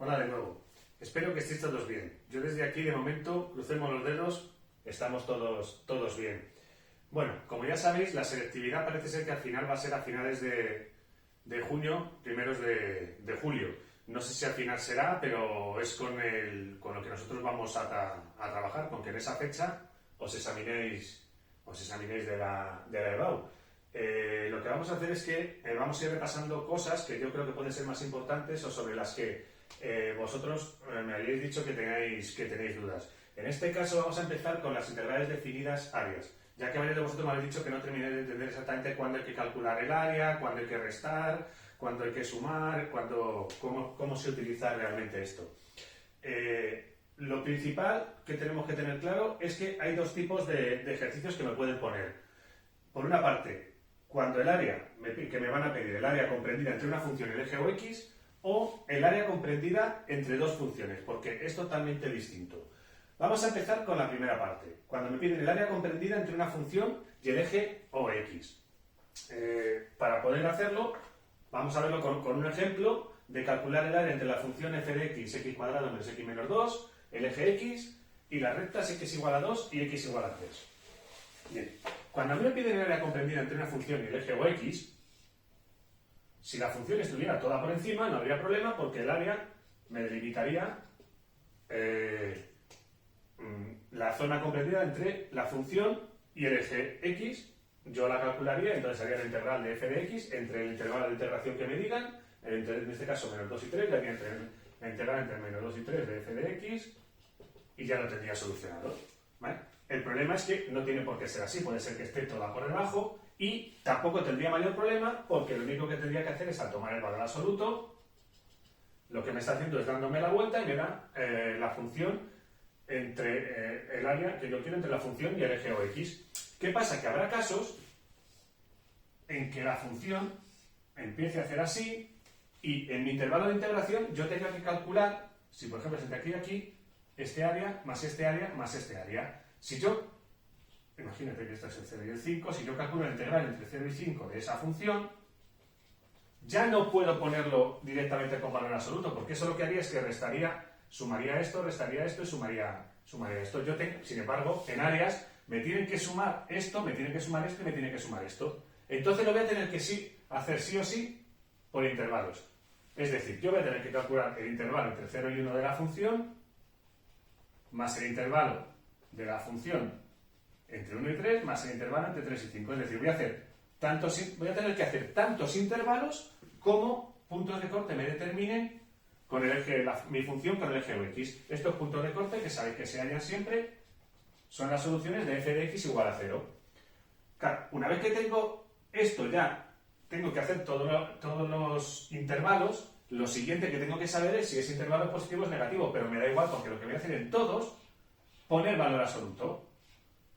Hola de nuevo. Espero que estéis todos bien. Yo desde aquí, de momento, crucemos los dedos, estamos todos bien. Bueno, como ya sabéis, la selectividad parece ser que al final va a ser a finales de junio, primeros de julio. No sé si al final será, pero es con lo que nosotros vamos a trabajar, con que en esa fecha os examinéis de la EBAU. Lo que vamos a hacer es que vamos a ir repasando cosas que yo creo que pueden ser más importantes o sobre las que vosotros me habéis dicho que tenéis dudas. En este caso vamos a empezar con las integrales definidas áreas, ya que varios de vosotros me habéis dicho que no terminé de entender exactamente cuándo hay que calcular el área, cuándo hay que restar, cuándo hay que sumar, cómo se utiliza realmente esto. Lo principal que tenemos que tener claro es que hay dos tipos de ejercicios que me pueden poner. Por una parte, cuando el área, que me van a pedir el área comprendida entre una función y el eje o x, o el área comprendida entre dos funciones, porque es totalmente distinto. Vamos a empezar con la primera parte, cuando me piden el área comprendida entre una función y el eje o x. Para poder hacerlo, vamos a verlo con un ejemplo de calcular el área entre la función f de x cuadrado menos x menos 2, el eje x, y las rectas x igual a 2 y x igual a 3. Bien, cuando a mí me piden el área comprendida entre una función y el eje o x, si la función estuviera toda por encima, no habría problema porque el área me delimitaría la zona comprendida entre la función y el eje x. Yo la calcularía, entonces haría la integral de f de x entre el intervalo de integración que me digan, en este caso menos 2 y 3, le haría la integral entre menos 2 y 3 de f de x y ya lo tendría solucionado. ¿Vale? El problema es que no tiene por qué ser así, puede ser que esté toda por debajo y tampoco tendría mayor problema porque lo único que tendría que hacer es al tomar el valor absoluto, lo que me está haciendo es dándome la vuelta y me da la función entre el área que yo quiero entre la función y el eje o x. ¿Qué pasa? Que habrá casos en que la función empiece a hacer así y en mi intervalo de integración yo tenga que calcular, si por ejemplo es entre aquí y aquí, este área más este área más este área. Si yo, imagínate que esto es el 0 y el 5, si yo calculo la integral entre 0 y 5 de esa función, ya no puedo ponerlo directamente con valor absoluto, porque eso lo que haría es que sumaría esto y sumaría esto. Sin embargo, en áreas me tienen que sumar esto, me tienen que sumar esto y me tienen que sumar esto. Entonces lo voy a tener que hacer sí o sí por intervalos. Es decir, yo voy a tener que calcular el intervalo entre 0 y 1 de la función, más el intervalo de la función entre 1 y 3, más el intervalo entre 3 y 5. Es decir, voy a tener que hacer tantos intervalos como puntos de corte me determinen con el eje, mi función con el eje o x. Estos puntos de corte, que sabéis que se hallan siempre, son las soluciones de f de x igual a 0. Claro, una vez que tengo esto ya, tengo que hacer todos los intervalos. Lo siguiente que tengo que saber es si ese intervalo es positivo o es negativo, pero me da igual porque lo que voy a hacer en todos, poner valor absoluto.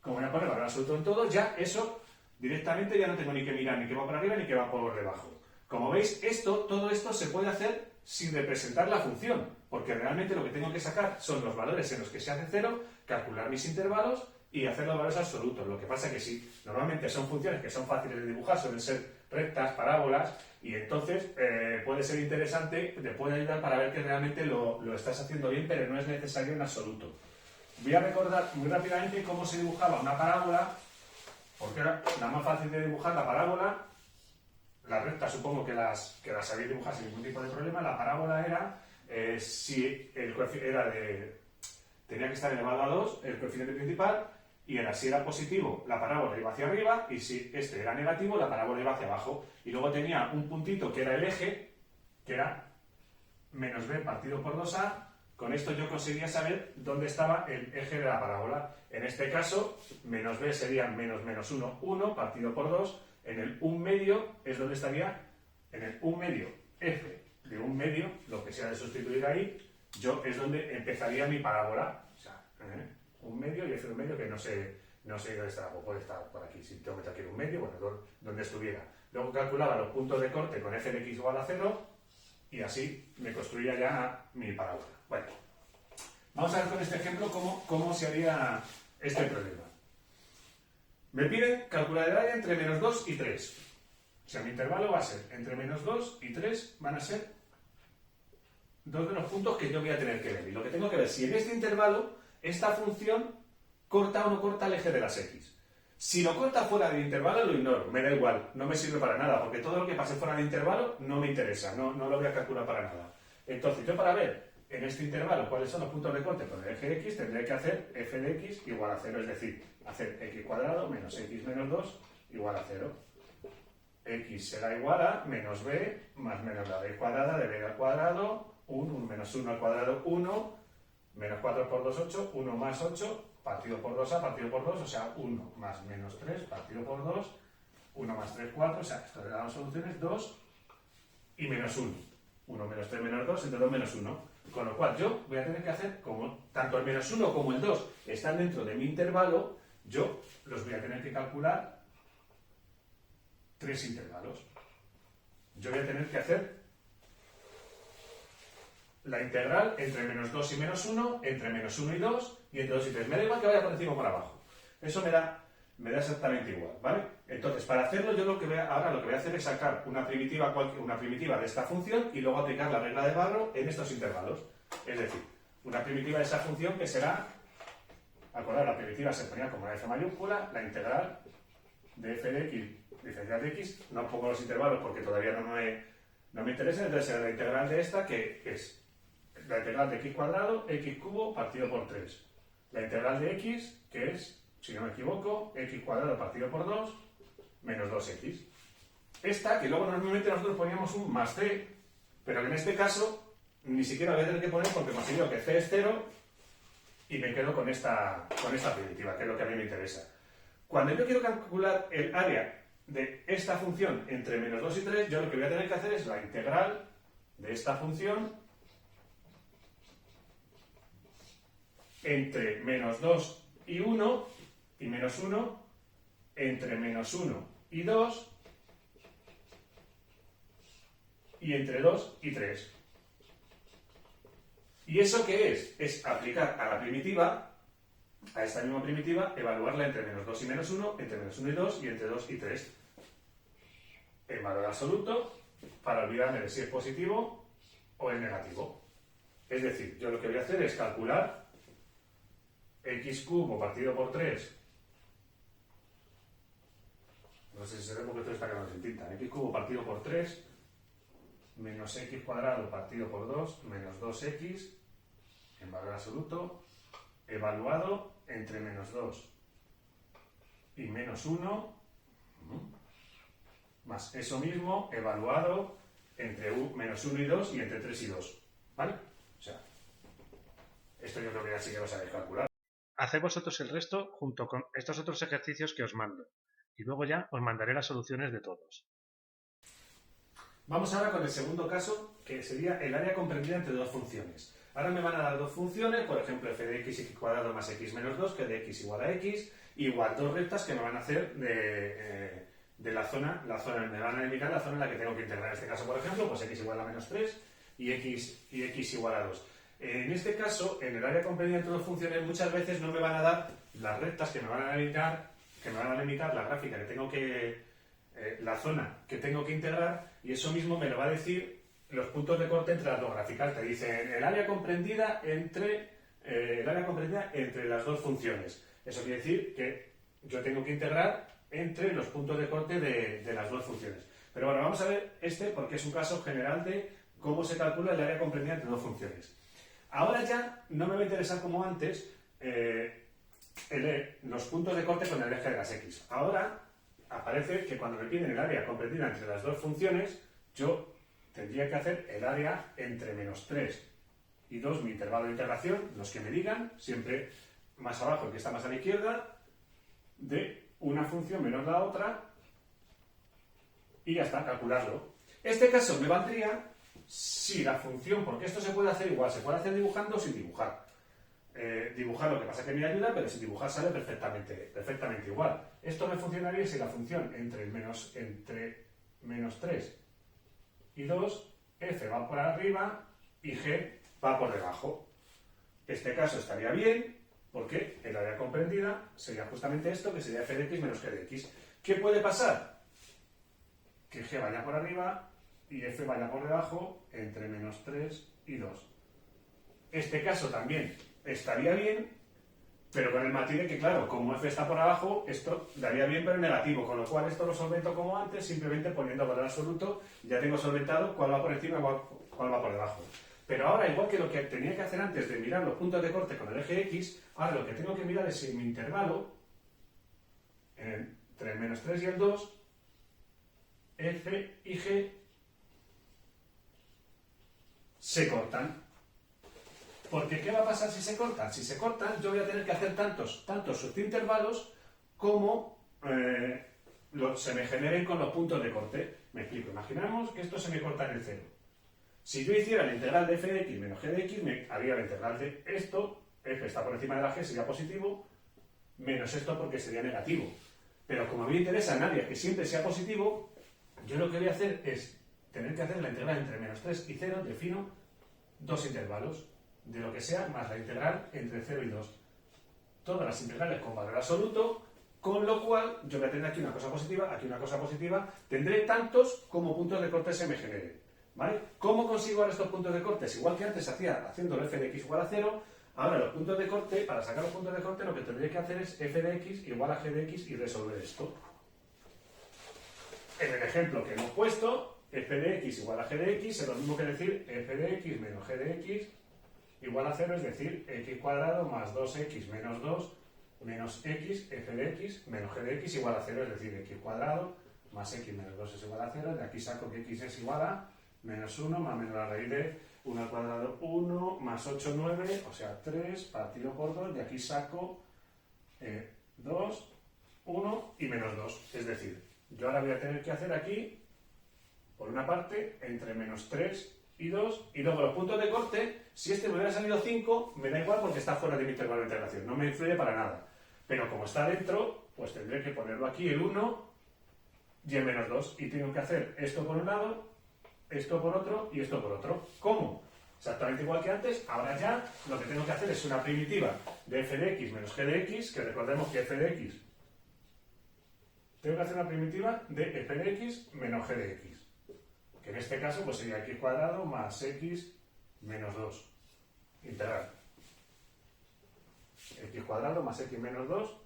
Como voy a poner valor absoluto en todos, ya eso directamente ya no tengo ni que mirar ni que va por arriba ni que va por debajo. Como veis, todo esto se puede hacer sin representar la función, porque realmente lo que tengo que sacar son los valores en los que se hace 0, calcular mis intervalos y hacer los valores absolutos. Lo que pasa es que si normalmente son funciones que son fáciles de dibujar, suelen ser rectas, parábolas, y entonces puede ser interesante, te puede ayudar para ver que realmente lo estás haciendo bien, pero no es necesario en absoluto. Voy a recordar muy rápidamente cómo se dibujaba una parábola, porque era la más fácil de dibujar la parábola. Las rectas supongo que las sabéis dibujar sin ningún tipo de problema. La parábola era, si el coeficiente tenía que estar elevado a 2, el coeficiente principal, y si era positivo, la parábola iba hacia arriba, y si este era negativo, la parábola iba hacia abajo. Y luego tenía un puntito que era el eje, que era menos b partido por 2a. Con esto yo conseguía saber dónde estaba el eje de la parábola. En este caso, menos b sería menos 1, 1 partido por 2. En el 1 medio es donde estaría, en el 1 medio, f de 1 medio, lo que sea de sustituir ahí, es donde empezaría mi parábola. O sea, 1 medio y f de 1 medio que no sé dónde estará, puede estar por aquí. Si tengo que meter aquí 1 medio, bueno, donde estuviera. Luego calculaba los puntos de corte con f de x igual a 0 y así me construía ya mi parábola. Bueno, vamos a ver con este ejemplo cómo se haría este problema. Me piden calcular el área entre menos 2 y 3. O sea, mi intervalo va a ser entre menos 2 y 3 van a ser dos de los puntos que yo voy a tener que ver. Y lo que tengo que ver es si en este intervalo esta función corta o no corta el eje de las x. Si lo corta fuera del intervalo, lo ignoro, me da igual, no me sirve para nada, porque todo lo que pase fuera del intervalo no me interesa, no lo voy a calcular para nada. Entonces, yo para ver en este intervalo cuáles son los puntos de corte con el eje de x, tendré que hacer f de x igual a 0, es decir, hacer x cuadrado menos x menos 2 igual a 0. X será igual a menos b más menos la b cuadrada de b al cuadrado, 1 menos 1 al cuadrado, 1, menos 4 por 2, 8, 1 más 8, partido por 2a, partido por 2, o sea, 1 más menos 3, partido por 2, 1 más 3, 4, o sea, esto le damos soluciones, 2 y menos 1. 1 menos 3 menos 2, entre 2 menos 1. Con lo cual yo voy a tener que hacer, como tanto el menos 1 como el 2 están dentro de mi intervalo, yo los voy a tener que calcular 3 intervalos. Yo voy a tener que hacer la integral entre menos 2 y menos 1, entre menos 1 y 2, y entre 2 y 3. Me da igual que vaya por encima o por abajo. Eso me da exactamente igual, ¿vale? Entonces, para hacerlo, yo ahora lo que voy a hacer es sacar una primitiva de esta función y luego aplicar la regla de Barrow en estos intervalos. Es decir, una primitiva de esa función que será, acordad, la primitiva se ponía como una f mayúscula, la integral de f de x diferencial de x, no pongo los intervalos porque todavía no me interesa, entonces será la integral de esta que es la integral de x cuadrado, x cubo partido por 3. La integral de x, que es, si no me equivoco, x cuadrado partido por 2 menos 2x. Esta, que luego normalmente nosotros poníamos un más c, pero que en este caso ni siquiera voy a tener que poner porque considero que c es 0 y me quedo con esta primitiva, que es lo que a mí me interesa. Cuando yo quiero calcular el área de esta función entre menos 2 y 3, yo lo que voy a tener que hacer es la integral de esta función entre menos 2 y 1 y menos 1 entre menos 1 y 2 y entre 2 y 3. ¿Y eso qué es? Es aplicar a la primitiva, a esta misma primitiva, evaluarla entre menos 2 y menos 1, entre menos 1 y 2 y entre 2 y 3. En valor absoluto, para olvidarme de si es positivo o es negativo. Es decir, yo lo que voy a hacer es calcular x cubo partido por 3. No sé si se ve porque esto está quedando sin tinta. X cubo partido por 3 menos x cuadrado partido por 2 menos 2x en valor absoluto evaluado entre menos 2 y menos 1 más eso mismo evaluado entre menos 1 y 2 y entre 3 y 2. ¿Vale? O sea, esto yo creo que ya sí que lo sabéis calcular. Haced vosotros el resto junto con estos otros ejercicios que os mando, y luego ya os mandaré las soluciones de todos. Vamos ahora con el segundo caso, que sería el área comprendida entre dos funciones. Ahora me van a dar dos funciones, por ejemplo, f de x cuadrado más x menos 2, que de x igual a x, igual dos rectas que me van a hacer de la zona, me van a indicar la zona en la que tengo que integrar. En este caso, por ejemplo, pues x igual a menos 3 y x igual a 2. En este caso, en el área comprendida entre dos funciones, muchas veces no me van a dar las rectas que me van a limitar la gráfica que tengo que, la zona que tengo que integrar, y eso mismo me lo va a decir los puntos de corte entre las dos gráficas. Te dice el área comprendida entre las dos funciones. Eso quiere decir que yo tengo que integrar entre los puntos de corte de las dos funciones. Pero bueno, vamos a ver este porque es un caso general de cómo se calcula el área comprendida entre dos funciones. Ahora ya no me va a interesar como antes los puntos de corte con el eje de las x. Ahora aparece que cuando me piden el área comprendida entre las dos funciones, yo tendría que hacer el área entre menos 3 y 2, mi intervalo de integración, los que me digan, siempre más abajo, el que está más a la izquierda, de una función menos la otra, y ya está, calcularlo. Este caso me valdría si la función, porque esto se puede hacer igual, se puede hacer dibujando o sin dibujar. Dibujar lo que pasa que me ayuda, pero sin dibujar sale perfectamente igual. Esto me funcionaría si la función entre menos 3 y 2, f va por arriba y g va por debajo. Este caso estaría bien porque el área comprendida sería justamente esto, que sería f de x menos g de x. ¿Qué puede pasar? Que g vaya por arriba y f vaya por debajo entre menos 3 y 2. Este caso también estaría bien, pero con el matiz de que, claro, como f está por abajo, esto daría bien pero negativo, con lo cual esto lo solvento como antes, simplemente poniendo valor absoluto, ya tengo solventado cuál va por encima y cuál va por debajo. Pero ahora, igual que lo que tenía que hacer antes de mirar los puntos de corte con el eje X, ahora lo que tengo que mirar es si mi intervalo, entre el menos 3 y el 2, F y G se cortan. Porque ¿qué va a pasar si se cortan? Si se cortan, yo voy a tener que hacer tantos subintervalos como se me generen con los puntos de corte. Me explico. Imaginamos que esto se me corta en el 0. Si yo hiciera la integral de f de x menos g de x, me haría la integral de esto, f está por encima de la g, sería positivo, menos esto porque sería negativo. Pero como a mí me interesa a nadie que siempre sea positivo, yo lo que voy a hacer es tener que hacer la integral entre menos 3 y 0, defino dos intervalos de lo que sea, más la integral entre 0 y 2. Todas las integrales con valor absoluto, con lo cual yo voy a tener aquí una cosa positiva, tendré tantos como puntos de corte se me generen. ¿Vale? ¿Cómo consigo ahora estos puntos de corte? Igual que antes hacía haciendo f de x igual a 0, ahora los puntos de corte, para sacar los puntos de corte, lo que tendría que hacer es f de x igual a g de x y resolver esto. En el ejemplo que hemos puesto, f de x igual a g de x es lo mismo que decir f de x menos g de x igual a 0, es decir, x cuadrado más 2x menos 2 menos x, f de x menos g de x igual a 0, es decir, x cuadrado más x menos 2 es igual a 0, de aquí saco que x es igual a menos 1 más menos la raíz de 1 al cuadrado 1 más 8, 9, o sea 3 partido por 2, de aquí saco 2, 1 y menos 2, es decir, yo ahora voy a tener que hacer aquí, por una parte, entre menos 3 y 2, y luego los puntos de corte, si este me hubiera salido 5, me da igual porque está fuera de mi intervalo de integración, no me influye para nada. Pero como está dentro, pues tendré que ponerlo aquí el 1 y el menos 2, y tengo que hacer esto por un lado, esto por otro y esto por otro. ¿Cómo? Exactamente igual que antes, ahora ya lo que tengo que hacer es una primitiva de f de x menos g de x, que recordemos que f de x, tengo que hacer una primitiva de f de x menos g de x. Que en este caso pues sería x cuadrado más x menos 2, integral. X cuadrado más x menos 2,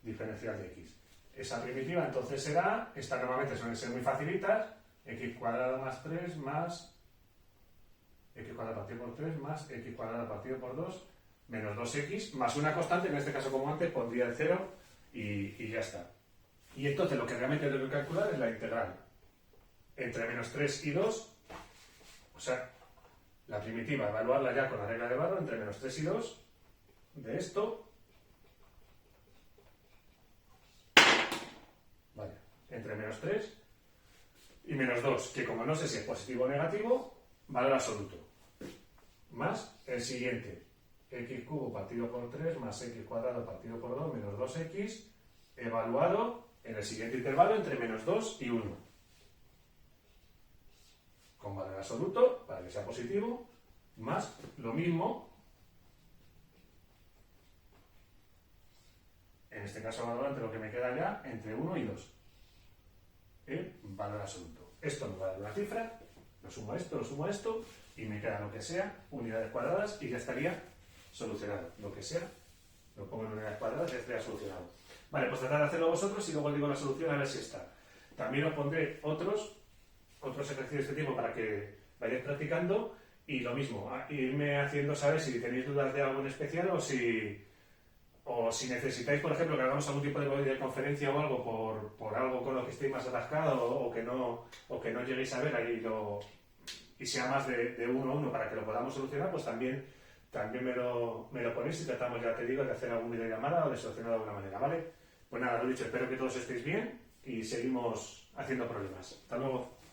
diferencial de x. Esa primitiva entonces será, estas normalmente suelen ser muy facilitas, x cuadrado más 3 más x cuadrado partido por 3 más x cuadrado partido por 2 menos 2x más una constante, en este caso como antes pondría el 0 y ya está. Y entonces lo que realmente tengo que calcular es la integral entre menos 3 y 2, o sea, la primitiva, evaluarla ya con la regla de Barrow entre menos 3 y 2 de esto, vale, entre menos 3 y menos 2, que como no sé si es positivo o negativo, valor absoluto, más el siguiente, x cubo partido por 3 más x cuadrado partido por 2 menos 2x, evaluado en el siguiente intervalo entre menos 2 y 1. Con valor absoluto, para que sea positivo, más lo mismo, en este caso valor entre lo que me queda ya, entre 1 y 2. El valor absoluto. Esto me va a dar una cifra, lo sumo a esto, y me queda lo que sea, unidades cuadradas, y ya estaría solucionado. Lo que sea, lo pongo en unidades cuadradas y ya estaría solucionado. Vale, pues tratad de hacerlo vosotros y luego os digo la solución a ver si está. También os pondré otros ejercicios de este tipo para que vayáis practicando, y lo mismo, irme haciendo saber si tenéis dudas de algo en especial o si necesitáis, por ejemplo, que hagamos algún tipo de conferencia o algo por algo con lo que estéis más atascados o que no lleguéis a ver ahí y sea más de uno a uno para que lo podamos solucionar, pues también me lo ponéis y tratamos, ya te digo, de hacer alguna videollamada o de solucionarlo de alguna manera, ¿vale? Pues nada, lo dicho, espero que todos estéis bien y seguimos haciendo problemas. Hasta luego.